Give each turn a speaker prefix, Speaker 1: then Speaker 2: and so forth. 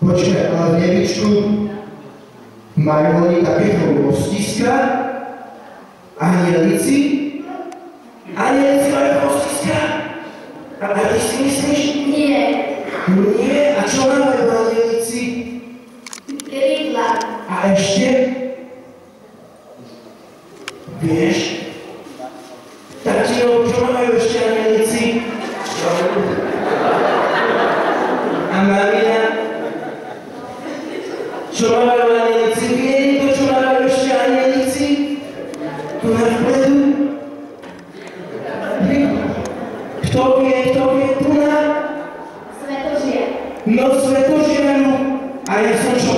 Speaker 1: Počkaj, ale v nebičku majú oni také chvostiska? Anielici? Anielici majú chvostiska? A ty si myslíš?
Speaker 2: Nie.
Speaker 1: Nie? A čo majú anielici?
Speaker 2: Rydla.
Speaker 1: A ešte? Vieš? Tatino, čo majú ešte anielici? A mamina? Čo majú anielici? Vie to, čo majú ešte anielici? Tu na vpredu? Kto vie tu na?
Speaker 2: Svetožia.
Speaker 1: No svetožianu. A ja som čo